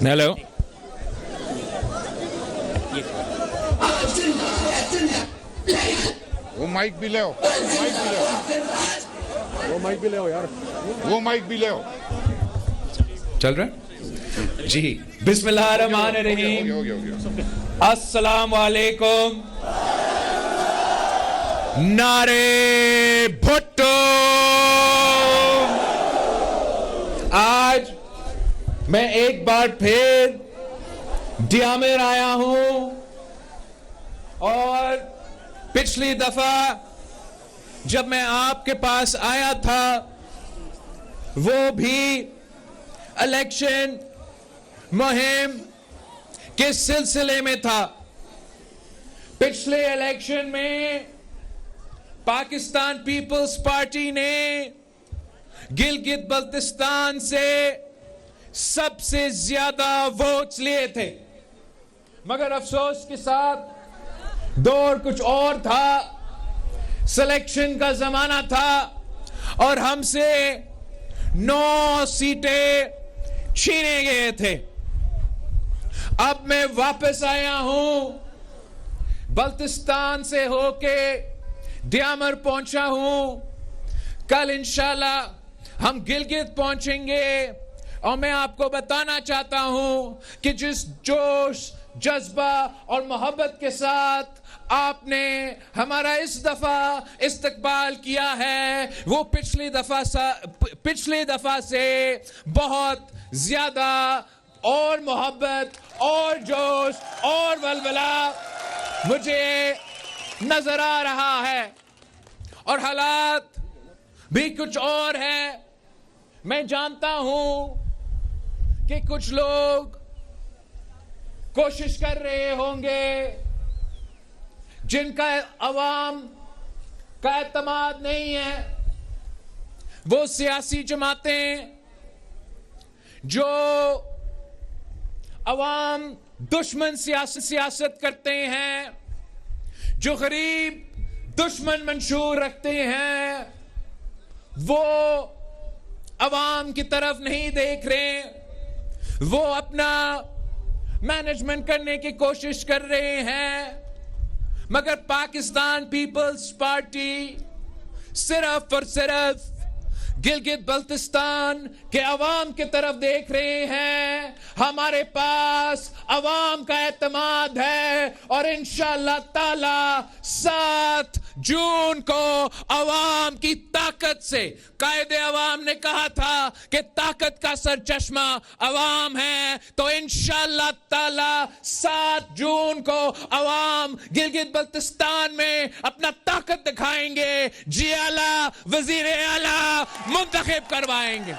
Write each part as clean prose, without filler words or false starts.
Hello. وہ mic بھی لے آؤ، وہ مائک بھی لے آؤ یار، وہ مائک بھی لے آؤ. چل رہا ہے جی. بسم اللہ الرحمن الرحیم. ہو گیا. السلام علیکم. نعرے بھٹو. آج میں ایک بار پھر ڈیامر آیا ہوں اور پچھلی دفعہ جب میں آپ کے پاس آیا تھا وہ بھی الیکشن مہم کے سلسلے میں تھا. پچھلے الیکشن میں پاکستان پیپلز پارٹی نے گلگت بلتستان سے سب سے زیادہ ووٹس لیے تھے، مگر افسوس کے ساتھ دور کچھ اور تھا، سلیکشن کا زمانہ تھا اور ہم سے 9 سیٹیں چھینے گئے تھے. اب میں واپس آیا ہوں، بلتستان سے ہو کے ڈیامر پہنچا ہوں. کل انشاءاللہ ہم گلگت پہنچیں گے اور میں آپ کو بتانا چاہتا ہوں کہ جس جوش، جذبہ اور محبت کے ساتھ آپ نے ہمارا اس دفعہ استقبال کیا ہے وہ پچھلی دفعہ سے بہت زیادہ اور محبت اور جوش اور ولولہ مجھے نظر آ رہا ہے، اور حالات بھی کچھ اور ہے. میں جانتا ہوں کہ کچھ لوگ کوشش کر رہے ہوں گے جن کا عوام کا اعتماد نہیں ہے، وہ سیاسی جماعتیں جو عوام دشمن سیاست کرتے ہیں، جو غریب دشمن منشور رکھتے ہیں، وہ عوام کی طرف نہیں دیکھ رہے. وہ اپنا مینجمنٹ کرنے کی کوشش کر رہے ہیں، مگر پاکستان پیپلز پارٹی صرف اور صرف گلگت بلتستان کے عوام کی طرف دیکھ رہے ہیں. ہمارے پاس عوام کا اعتماد ہے اور انشاءاللہ تعالی 7 جون کو عوام کی طاقت سے، قائد عوام نے کہا تھا کہ طاقت کا سرچشمہ عوام ہے، تو انشاءاللہ تعالی 7 جون کو عوام گلگت بلتستان میں اپنا طاقت دکھائیں گے، جی اعلیٰ وزیر اعلیٰ منتخب کروائیں گے.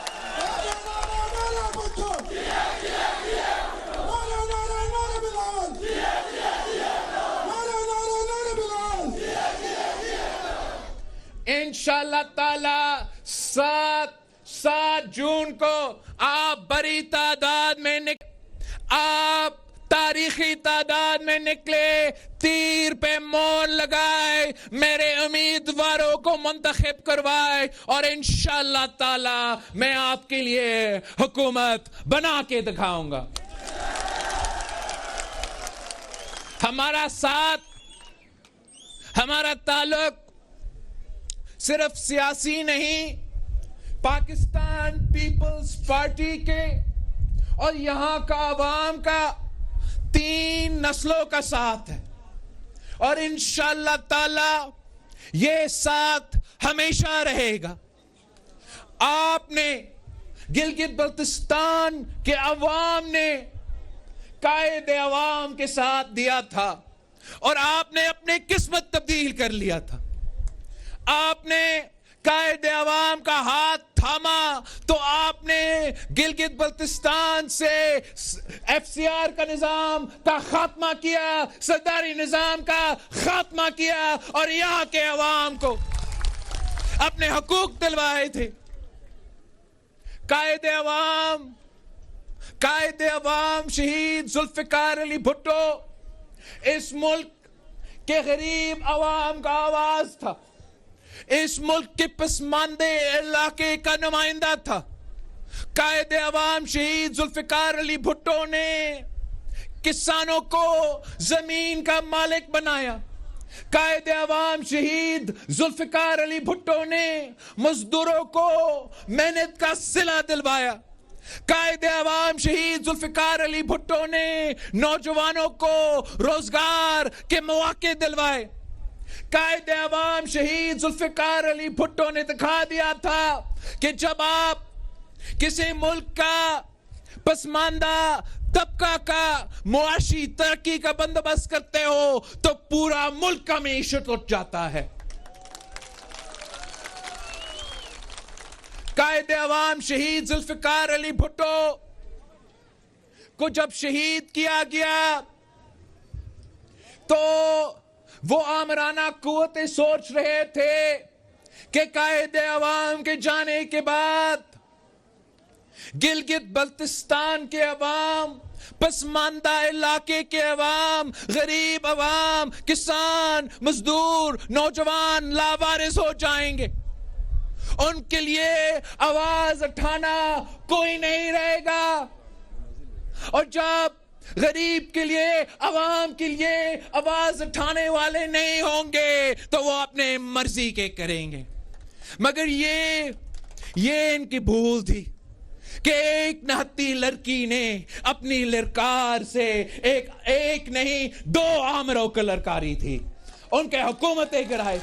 انشاءاللہ تعالی 7 جون کو آپ بڑی تعداد میں آپ تاریخی تعداد میں نکلے، تیر پہ مور لگائے، میرے امیدواروں کو منتخب کروائے، اور انشاءاللہ تعالی میں آپ کے لیے حکومت بنا کے دکھاؤں گا. ہمارا ساتھ، ہمارا تعلق صرف سیاسی نہیں، پاکستان پیپلز پارٹی کے اور یہاں کا عوام کا 3 نسلوں کا ساتھ ہے، اور انشاءاللہ تعالی یہ ساتھ ہمیشہ رہے گا. آپ نے گلگت بلتستان کے عوام نے قائد عوام کے ساتھ دیا تھا اور آپ نے اپنی قسمت تبدیل کر لیا تھا. آپ نے قائد عوام کا ہاتھ تھاما تو آپ نے گلگت بلتستان سے FCR کا نظام کا خاتمہ کیا، سرداری نظام کا خاتمہ کیا، اور یہاں کے عوام کو اپنے حقوق دلوائے تھے. قائد عوام شہید ذوالفقار علی بھٹو اس ملک کے غریب عوام کا آواز تھا، اس ملک کے پسماندے علاقے کا نمائندہ تھا. قائد عوام شہید ذوالفقار علی بھٹو نے کسانوں کو زمین کا مالک بنایا. قائد عوام شہید ذوالفقار علی بھٹو نے مزدوروں کو محنت کا صلہ دلوایا. قائد عوام شہید ذوالفقار علی بھٹو نے نوجوانوں کو روزگار کے مواقع دلوائے. قائد عوام شہید ذوالفقار علی بھٹو نے دکھا دیا تھا کہ جب آپ کسی ملک کا پسماندہ طبقہ کا معاشی ترقی کا بندوبست کرتے ہو تو پورا ملک کا معیشت اٹھ جاتا ہے. قائد عوام شہید ذوالفقار علی بھٹو کو جب شہید کیا گیا تو وہ آمرانہ قوتیں سوچ رہے تھے کہ قائد عوام کے جانے کے بعد گلگت بلتستان کے عوام، پسماندہ علاقے کے عوام، غریب عوام، کسان، مزدور، نوجوان لاوارث ہو جائیں گے. ان کے لیے آواز اٹھانا کوئی نہیں رہے گا. اور جب غریب کے لیے، عوام کے لیے آواز اٹھانے والے نہیں ہوں گے تو وہ اپنے مرضی کے کریں گے. مگر یہ ان کی بھول تھی کہ ایک نہتی لڑکی نے اپنی للکار سے ایک نہیں 2 آمروں کو للکاری تھی. ان کے حکومتیں گرائے.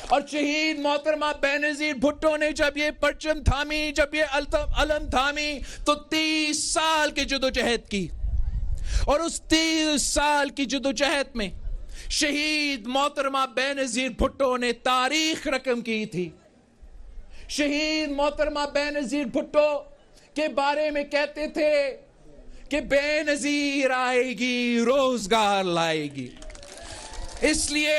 اور شہید محترمہ بینظیر بھٹو نے جب یہ پرچم تھامی، جب یہ علم تھامی تو 30 سال کی جدوجہد کی. اور اس 30 سال کی جدوجہد میں شہید محترمہ بینظیر بھٹو نے تاریخ رقم کی تھی. شہید محترمہ بینظیر بھٹو کے بارے میں کہتے تھے کہ بے نظیر آئے گی، روزگار لائے گی. اس لیے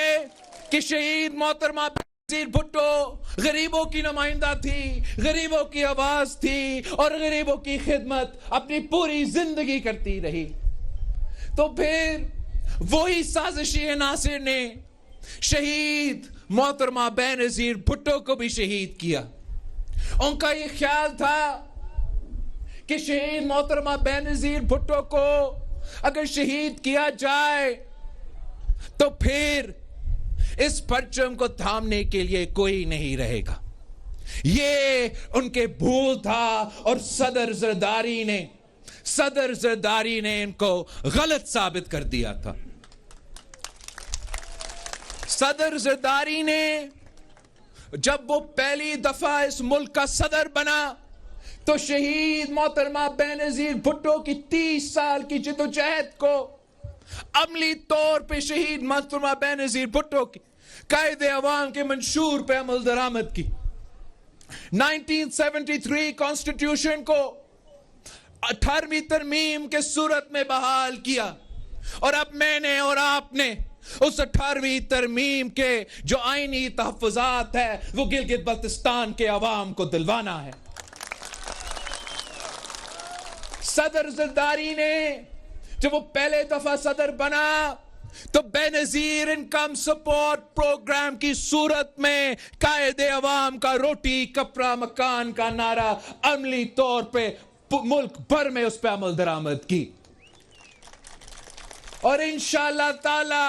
کہ شہید محترمہ بینظیر بھٹو غریبوں کی نمائندہ تھی، غریبوں کی آواز تھی اور غریبوں کی خدمت اپنی پوری زندگی کرتی رہی. تو پھر وہی سازشی عناصر نے شہید محترمہ بینظیر بھٹو کو بھی شہید کیا. ان کا یہ خیال تھا کہ شہید محترمہ بینظیر بھٹو کو اگر شہید کیا جائے تو پھر اس پرچم کو تھامنے کے لیے کوئی نہیں رہے گا. یہ ان کے بھول تھا. اور صدر زرداری نے ان کو غلط ثابت کر دیا تھا. صدر زرداری نے جب وہ پہلی دفعہ اس ملک کا صدر بنا تو شہید محترمہ بینظیر بھٹو کی 30 سال کی جدوجہد کو عملی طور پہ شہید محترمہ بینظیر بھٹو کی قائد عوام کے منشور پہ عمل درآمد کی. 1973 کانسٹیٹیوشن کو 18ویں ترمیم کے صورت میں بحال کیا. اور اب میں نے اور آپ نے اس 18ویں ترمیم کے جو آئینی تحفظات ہے وہ گلگت بلتستان کے عوام کو دلوانا ہے. صدر زرداری نے جب وہ پہلے دفعہ صدر بنا تو بے نظیر انکم سپورٹ پروگرام کی صورت میں قائد عوام کا روٹی کپڑا مکان کا نعرہ عملی طور پہ ملک بھر میں اس پہ عمل درآمد کی. اور انشاءاللہ تعالی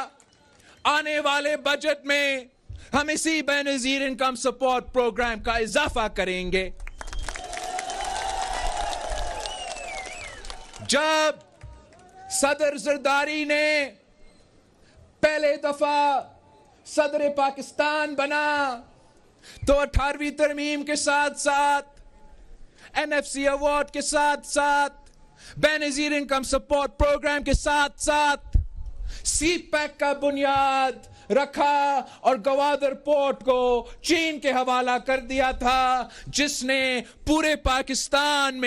آنے والے بجٹ میں ہم اسی بے نظیر انکم سپورٹ پروگرام کا اضافہ کریں گے. جب صدر زرداری نے پہلے دفعہ صدر پاکستان بنا تو 18ویں ترمیم کے ساتھ ساتھ NFC ایوارڈ کے ساتھ ساتھ بے نظیر انکم سپورٹ پروگرام کے ساتھ ساتھ سی پیک کا بنیاد رکھا اور گوادر پورٹ کو چین کے حوالہ کر دیا تھا جس نے پورے پاکستان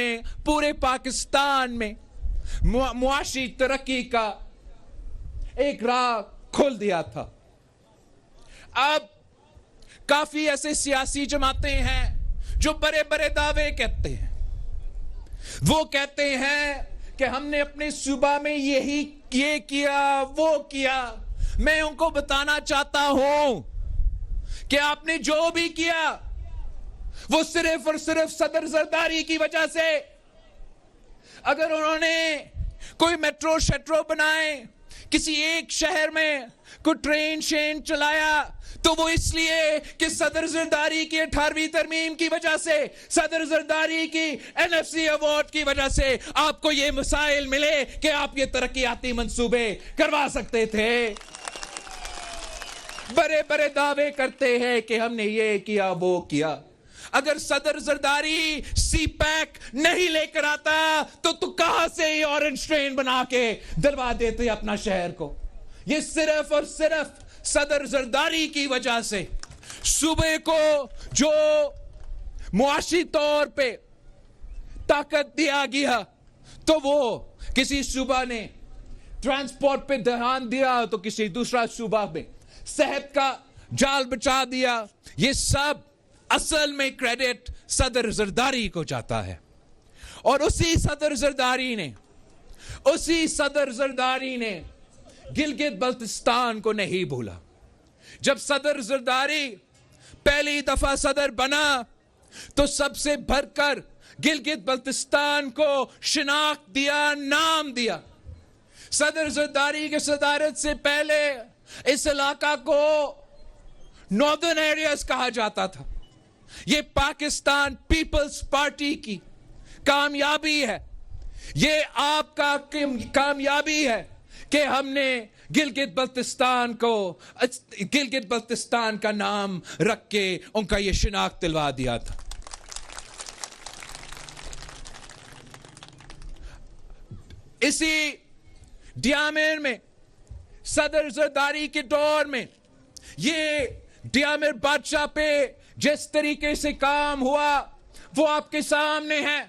میں معاشی ترقی کا ایک راہ کھول دیا تھا. اب کافی ایسے سیاسی جماعتیں ہیں جو بڑے بڑے دعوے کہتے ہیں. وہ کہتے ہیں کہ ہم نے اپنے صوبہ میں یہ کیا وہ کیا. میں ان کو بتانا چاہتا ہوں کہ آپ نے جو بھی کیا وہ صرف اور صرف صدر زرداری کی وجہ سے. اگر انہوں نے کوئی میٹرو شیٹرو بنائے, کسی ایک شہر میں کوئی ٹرین شین چلایا, تو وہ اس لیے کہ صدر زرداری کی 18ویں ترمیم کی وجہ سے, صدر زرداری کی NFC ایوارڈ کی وجہ سے آپ کو یہ مسائل ملے کہ آپ یہ ترقیاتی منصوبے کروا سکتے تھے. بڑے بڑے دعوے کرتے ہیں کہ ہم نے یہ کیا وہ کیا. اگر صدر زرداری سی پیک نہیں لے کر آتا تو کہاں سے یہ اورنج ٹرین بنا کے دلوا دیتے اپنا شہر کو. یہ صرف اور صرف صدر زرداری کی وجہ سے صوبے کو جو معاشی طور پہ طاقت دیا گیا, تو وہ کسی صوبہ نے ٹرانسپورٹ پہ دھیان دیا تو کسی دوسرا صوبہ میں صحت کا جال بچا دیا. یہ سب اصل میں کریڈٹ صدر زرداری کو جاتا ہے. اور اسی صدر زرداری نے گلگت بلتستان کو نہیں بھولا. جب صدر زرداری پہلی دفعہ صدر بنا تو سب سے بڑھ کر گلگت بلتستان کو شناخت دیا, نام دیا. صدر زرداری کے صدارت سے پہلے اس علاقہ کو ناردرن ایریاز کہا جاتا تھا. یہ پاکستان پیپلز پارٹی کی کامیابی ہے, یہ آپ کا کامیابی ہے کہ ہم نے گلگت بلتستان کا نام رکھ کے ان کا یہ شناخت دلوا دیا تھا. اسی ڈیامیر میں صدر زرداری کے دور میں یہ ڈیامیر بادشاہ پہ جس طریقے سے کام ہوا وہ آپ کے سامنے ہے.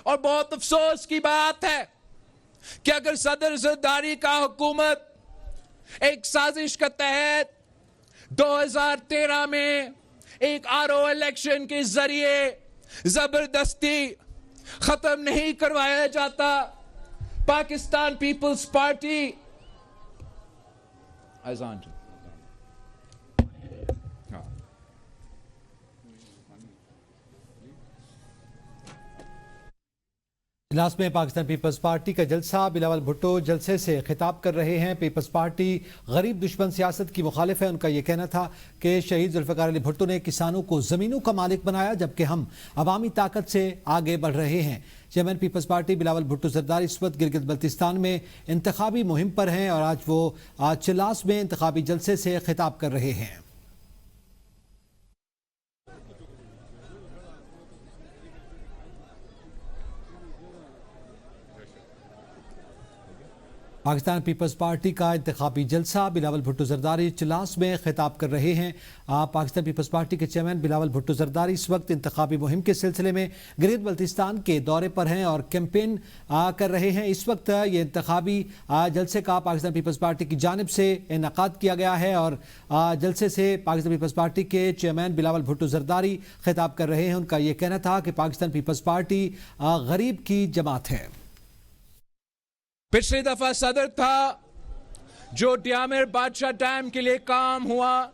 اور بہت افسوس کی بات ہے کہ اگر صدر زرداری کا حکومت ایک سازش کے تحت 2013 میں ایک RO الیکشن کے ذریعے زبردستی ختم نہیں کروایا جاتا, پاکستان پیپلز پارٹی اجلاس میں پاکستان پیپلز پارٹی کا جلسہ. بلاول بھٹو جلسے سے خطاب کر رہے ہیں. پیپلز پارٹی غریب دشمن سیاست کی مخالف ہے. ان کا یہ کہنا تھا کہ شہید ذوالفقار علی بھٹو نے کسانوں کو زمینوں کا مالک بنایا, جبکہ ہم عوامی طاقت سے آگے بڑھ رہے ہیں. چیئرمین پیپلز پارٹی بلاول بھٹو زرداری اس وقت گلگت بلتستان میں انتخابی مہم پر ہیں اور آج وہ چلاس میں انتخابی جلسے سے خطاب کر رہے ہیں. پاکستان پیپلز پارٹی کا انتخابی جلسہ. بلاول بھٹو زرداری چلاس میں خطاب کر رہے ہیں. پاکستان پیپلز پارٹی کے چیئرمین بلاول بھٹو زرداری اس وقت انتخابی مہم کے سلسلے میں گلگت بلتستان کے دورے پر ہیں اور کیمپین کر رہے ہیں. اس وقت یہ انتخابی جلسے کا پاکستان پیپلز پارٹی کی جانب سے انعقاد کیا گیا ہے اور جلسے سے پاکستان پیپلز پارٹی کے چیئرمین بلاول بھٹو زرداری خطاب کر رہے ہیں. ان کا یہ کہنا تھا کہ پاکستان پیپلز پارٹی غریب کی جماعت ہے. پچھلی دفعہ صدر تھا جو ڈیامیر بادشاہ ڈیم کے لیے کام ہوا,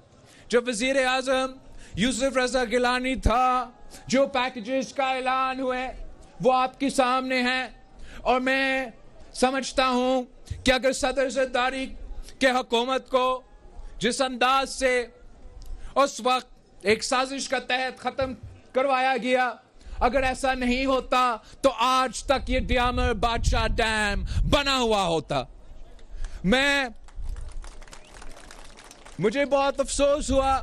جو وزیر اعظم یوسف رضا گیلانی تھا, جو پیکیجز کا اعلان ہوئے وہ آپ کے سامنے ہیں. اور میں سمجھتا ہوں کہ اگر صدر زرداری کے حکومت کو جس انداز سے اس وقت ایک سازش کا تحت ختم کروایا گیا, اگر ایسا نہیں ہوتا تو آج تک یہ ڈیامیر بادشاہ ڈیم بنا ہوا ہوتا. مجھے بہت افسوس ہوا,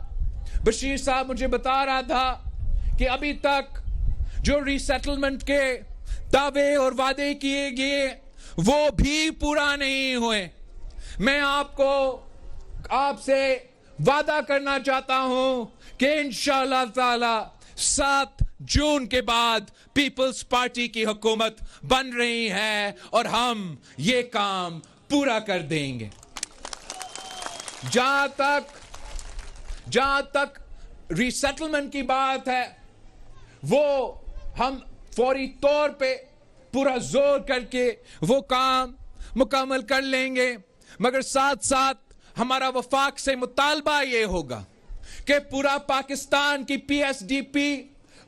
بشیر صاحب مجھے بتا رہا تھا کہ ابھی تک جو ری سیٹلمنٹ کے دعوے اور وعدے کیے گئے وہ بھی پورا نہیں ہوئے. میں آپ سے وعدہ کرنا چاہتا ہوں کہ انشاءاللہ تعالی 7 جون کے بعد پیپلز پارٹی کی حکومت بن رہی ہے اور ہم یہ کام پورا کر دیں گے. جہاں تک ری سیٹلمنٹ کی بات ہے وہ ہم فوری طور پہ پورا زور کر کے وہ کام مکمل کر لیں گے, مگر ساتھ ساتھ ہمارا وفاق سے مطالبہ یہ ہوگا کہ پورا پاکستان کی PSDP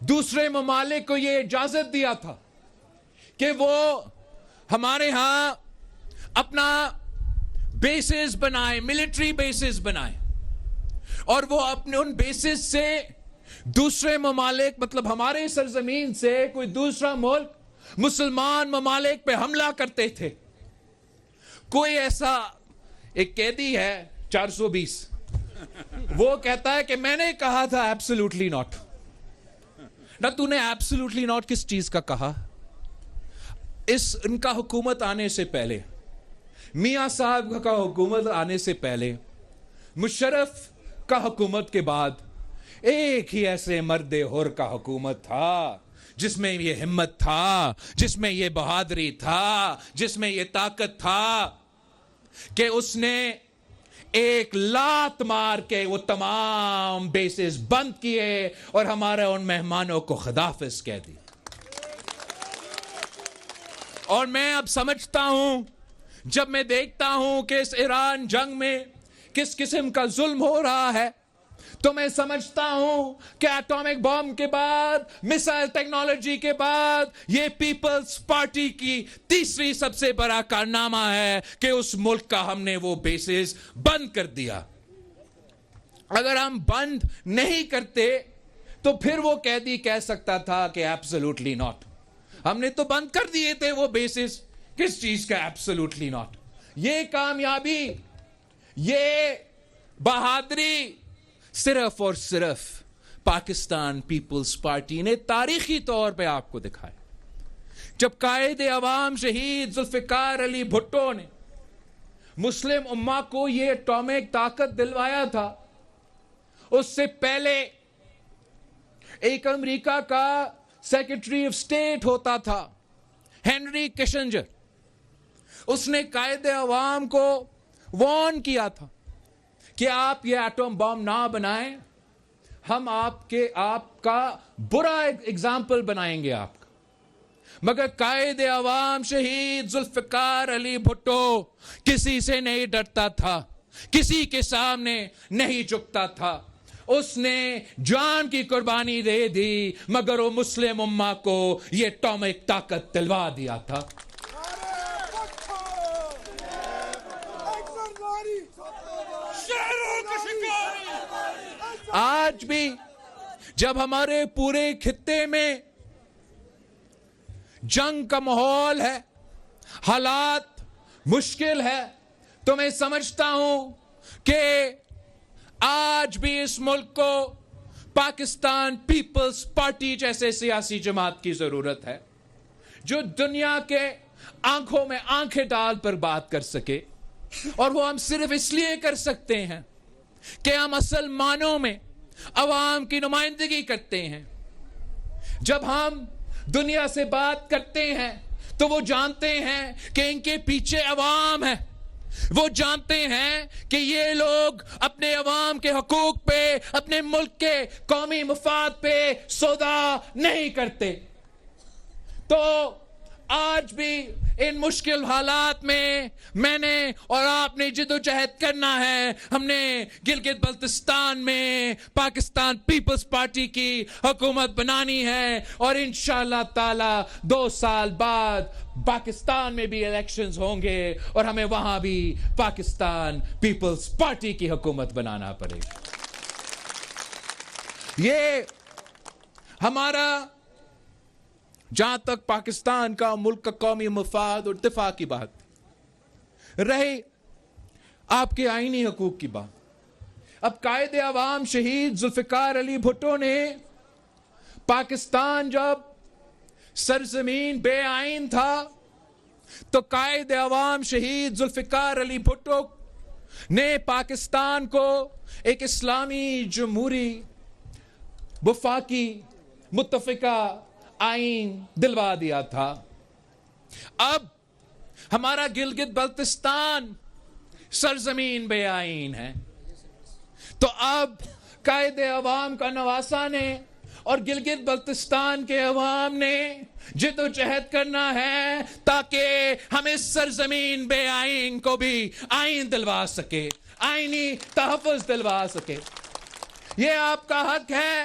دوسرے ممالک کو یہ اجازت دیا تھا کہ وہ ہمارے ہاں اپنا بیسز بنائیں, ملٹری بیسز بنائیں, اور وہ اپنے ان بیسز سے دوسرے ممالک, مطلب ہمارے سرزمین سے کوئی دوسرا ملک مسلمان ممالک پہ حملہ کرتے تھے. کوئی ایسا ایک قیدی ہے 420, وہ کہتا ہے کہ میں نے کہا تھا ایبسولوٹلی ناٹ. نہ تو نے ایبسولوٹلی ناٹ کس چیز کا کہا؟ ان کا حکومت آنے سے پہلے, میاں صاحب کا حکومت آنے سے پہلے, مشرف کا حکومت کے بعد ایک ہی ایسے مرد حر کا حکومت تھا جس میں یہ ہمت تھا, جس میں یہ بہادری تھا, جس میں یہ طاقت تھا کہ اس نے ایک لات مار کے وہ تمام بیسز بند کیے اور ہمارے ان مہمانوں کو خداحافظ کہہ دی. اور میں اب سمجھتا ہوں, جب میں دیکھتا ہوں کہ اس ایران جنگ میں کس قسم کا ظلم ہو رہا ہے, تو میں سمجھتا ہوں کہ ایٹامک بم کے بعد, میسائل ٹیکنالوجی کے بعد, یہ پیپلز پارٹی کی تیسری سب سے بڑا کارنامہ ہے کہ اس ملک کا ہم نے وہ بیسز بند کر دیا. اگر ہم بند نہیں کرتے تو پھر وہ قیدی کہہ سکتا تھا کہ ایبسولوٹلی ناٹ. ہم نے تو بند کر دیے تھے وہ بیسز, کس چیز کا ایبسولوٹلی ناٹ. یہ کامیابی, یہ بہادری صرف اور صرف پاکستان پیپلز پارٹی نے تاریخی طور پہ آپ کو دکھایا. جب قائد عوام شہید ذوالفقار علی بھٹو نے مسلم امہ کو یہ اٹامک طاقت دلوایا تھا, اس سے پہلے ایک امریکہ کا سیکرٹری آف اسٹیٹ ہوتا تھا ہنری کشنجر. اس نے قائد عوام کو وارن کیا تھا کہ آپ یہ ایٹم بم نہ بنائیں, ہم آپ کا برا ایگزامپل بنائیں گے آپ کا. مگر قائد عوام شہید ذوالفقار علی بھٹو کسی سے نہیں ڈرتا تھا, کسی کے سامنے نہیں جھکتا تھا. اس نے جان کی قربانی دے دی, مگر وہ مسلم امہ کو یہ اٹامک طاقت دلوا دیا تھا. آج بھی جب ہمارے پورے خطے میں جنگ کا ماحول ہے, حالات مشکل ہے, تو میں سمجھتا ہوں کہ آج بھی اس ملک کو پاکستان پیپلز پارٹی جیسے سیاسی جماعت کی ضرورت ہے, جو دنیا کے آنکھوں میں آنکھیں ڈال پر بات کر سکے. اور وہ ہم صرف اس لیے کر سکتے ہیں کہ ہم اصل معنوں میں عوام کی نمائندگی کرتے ہیں. جب ہم دنیا سے بات کرتے ہیں تو وہ جانتے ہیں کہ ان کے پیچھے عوام ہے, وہ جانتے ہیں کہ یہ لوگ اپنے عوام کے حقوق پہ, اپنے ملک کے قومی مفاد پہ سودا نہیں کرتے. تو آج بھی ان مشکل حالات میں نے اور آپ نے جدوجہد کرنا ہے. ہم نے گلگت بلتستان میں پاکستان پیپلز پارٹی کی حکومت بنانی ہے, اور انشاءاللہ تعالی 2 سال بعد پاکستان میں بھی الیکشنز ہوں گے اور ہمیں وہاں بھی پاکستان پیپلز پارٹی کی حکومت بنانا پڑے گا. یہ ہمارا, جہاں تک پاکستان کا ملک کا قومی مفاد اور دفاع کی بات رہی, آپ کے آئینی حقوق کی بات. اب قائد عوام شہید ذوالفقار علی بھٹو نے پاکستان جب سرزمین بے آئین تھا تو قائد عوام شہید ذوالفقار علی بھٹو نے پاکستان کو ایک اسلامی جمہوری وفاقی متفقہ آئین دلوا دیا تھا. اب ہمارا گلگت بلتستان سرزمین بے آئین ہے, تو اب قائد عوام کا نواسہ نے اور گلگت بلتستان کے عوام نے جدوجہد کرنا ہے تاکہ ہم اس سرزمین بے آئین کو بھی آئین دلوا سکے, آئینی تحفظ دلوا سکے. یہ آپ کا حق ہے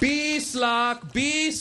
20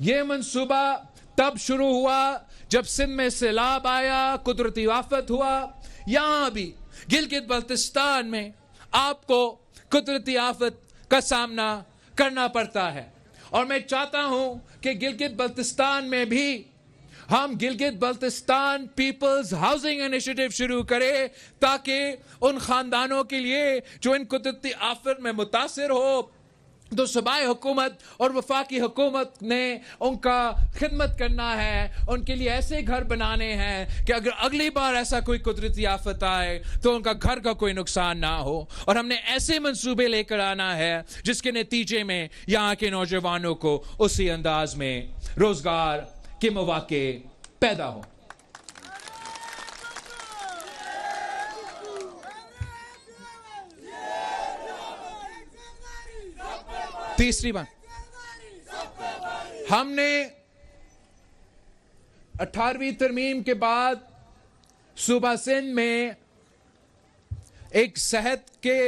یہ منصوبہ تب شروع ہوا جب سندھ میں سیلاب آیا, قدرتی آفت ہوا. یہاں بھی گلگت بلتستان میں آپ کو قدرتی آفت کا سامنا کرنا پڑتا ہے, اور میں چاہتا ہوں کہ گلگت بلتستان میں بھی ہم Gilgit Baltistan people's housing initiative شروع کریں, تاکہ ان خاندانوں کے لیے جو ان قدرتی آفت میں متاثر ہو, تو صوبائی حکومت اور وفاقی حکومت نے ان کا خدمت کرنا ہے, ان کے لیے ایسے گھر بنانے ہیں کہ اگر اگلی بار ایسا کوئی قدرتی آفت آئے تو ان کا گھر کا کوئی نقصان نہ ہو. اور ہم نے ایسے منصوبے لے کر آنا ہے جس کے نتیجے میں یہاں کے نوجوانوں کو اسی انداز میں روزگار کے مواقع پیدا ہو. تیسری بات, ہم نے 18ویں ترمیم کے بعد صوبہ سندھ میں ایک صحت کے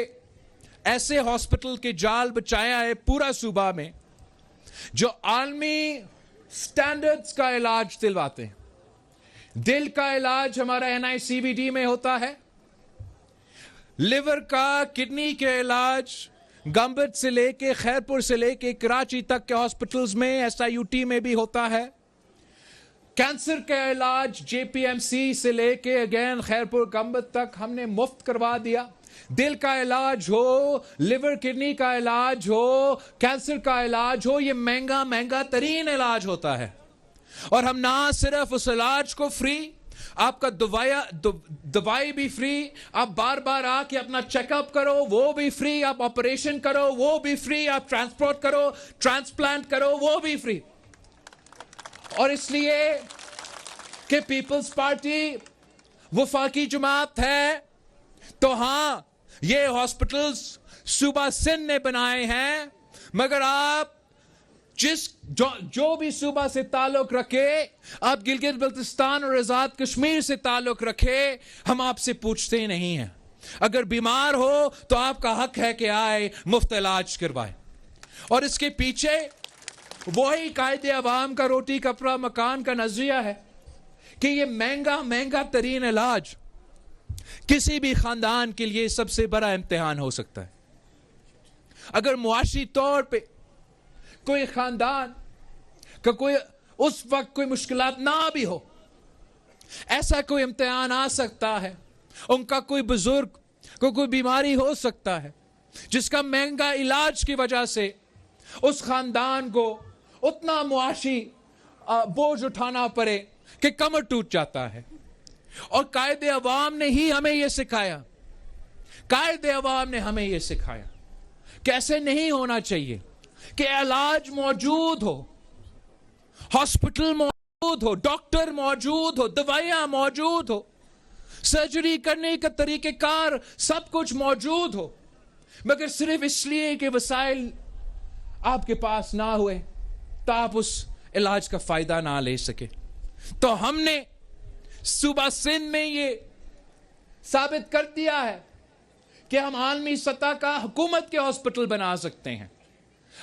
ایسے ہاسپٹل کے جال بچایا ہے پورا صوبہ میں, جو عالمی سٹینڈرڈز کا علاج دلواتے ہیں. دل کا علاج ہمارا NICVD میں ہوتا ہے, لیور کا, کڈنی کے علاج گمبت سے لے کے خیرپور سے لے کے کراچی تک کے ہاسپٹلز میں, SIUT میں بھی ہوتا ہے. کینسر کا علاج JPMC سے لے کے اگین خیرپور گمبت تک ہم نے مفت کروا دیا. دل کا علاج ہو, لیور کڈنی کا علاج ہو, کینسر کا علاج ہو, یہ مہنگا ترین علاج ہوتا ہے. اور ہم نہ صرف اس علاج کو فری, آپ کا دوائی بھی فری, آپ بار بار آ کے اپنا چیک اپ کرو وہ بھی فری, آپ آپریشن کرو وہ بھی فری, آپ ٹرانسپورٹ کرو, ٹرانسپلانٹ کرو وہ بھی فری. اور اس لیے کہ پیپلز پارٹی وفاقی جماعت ہے, تو ہاں یہ ہاسپٹلز صوبہ سندھ نے بنائے ہیں, مگر آپ جو بھی صوبہ سے تعلق رکھے, آپ گلگت بلتستان اور آزاد کشمیر سے تعلق رکھے, ہم آپ سے پوچھتے نہیں ہیں. اگر بیمار ہو تو آپ کا حق ہے کہ آئے مفت علاج کروائے. اور اس کے پیچھے وہی قائد عوام کا روٹی کپڑا مکان کا نظریہ ہے کہ یہ مہنگا ترین علاج کسی بھی خاندان کے لیے سب سے بڑا امتحان ہو سکتا ہے. اگر معاشی طور پہ کوئی خاندان کا کوئی اس وقت کوئی مشکلات نہ بھی ہو, ایسا کوئی امتحان آ سکتا ہے, ان کا کوئی بزرگ کو کوئی بیماری ہو سکتا ہے جس کا مہنگا علاج کی وجہ سے اس خاندان کو اتنا معاشی بوجھ اٹھانا پڑے کہ کمر ٹوٹ جاتا ہے. اور قائد عوام نے ہی ہمیں یہ سکھایا, قائد عوام نے ہمیں یہ سکھایا کہ ایسے نہیں ہونا چاہیے, کہ علاج موجود ہو, ہاسپٹل موجود ہو, ڈاکٹر موجود ہو, دوائیاں موجود ہو, سرجری کرنے کا طریقہ کار سب کچھ موجود ہو, مگر صرف اس لیے کہ وسائل آپ کے پاس نہ ہوئے تو آپ اس علاج کا فائدہ نہ لے سکے. تو ہم نے صوبہ سندھ میں یہ ثابت کر دیا ہے کہ ہم عالمی سطح کا حکومت کے ہاسپٹل بنا سکتے ہیں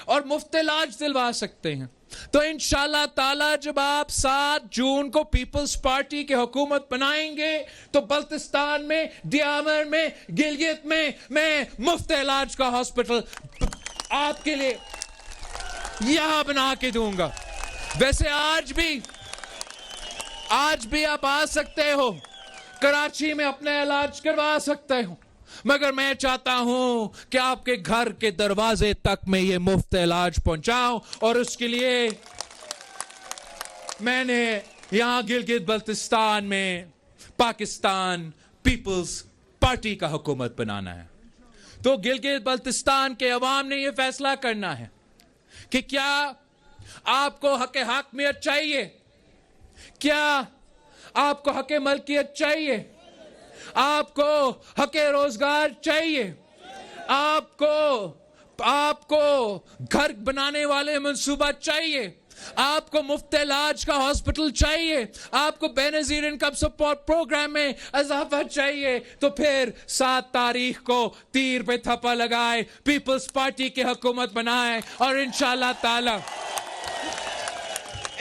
اور مفت علاج دلوا سکتے ہیں. تو انشاءاللہ تعالی جب آپ 7 جون کو پیپلز پارٹی کے حکومت بنائیں گے تو بلتستان میں, دیامر میں, گلگت میں مفت علاج کا ہاسپٹل آپ کے لیے یہاں بنا کے دوں گا. ویسے آج بھی آپ آ سکتے ہو, کراچی میں اپنا علاج کروا سکتے ہو, مگر میں چاہتا ہوں کہ آپ کے گھر کے دروازے تک میں یہ مفت علاج پہنچاؤں. اور اس کے لیے میں نے یہاں گلگت بلتستان میں پاکستان پیپلز پارٹی کا حکومت بنانا ہے. تو گلگت بلتستان کے عوام نے یہ فیصلہ کرنا ہے کہ کیا آپ کو حق حاکمیت چاہیے, کیا آپ کو حق ملکیت چاہیے, آپ کو حق روزگار چاہیے, آپ کو گھر بنانے والے منصوبہ چاہیے, آپ کو مفت علاج کا ہاسپٹل چاہیے, آپ کو بے نظیر انکم سپورٹ پروگرام میں اضافہ چاہیے, تو پھر 7 تاریخ کو تیر پہ تھپا لگائے, پیپلز پارٹی کی حکومت بنائے, اور انشاءاللہ تعالی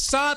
7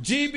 GB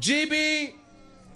GB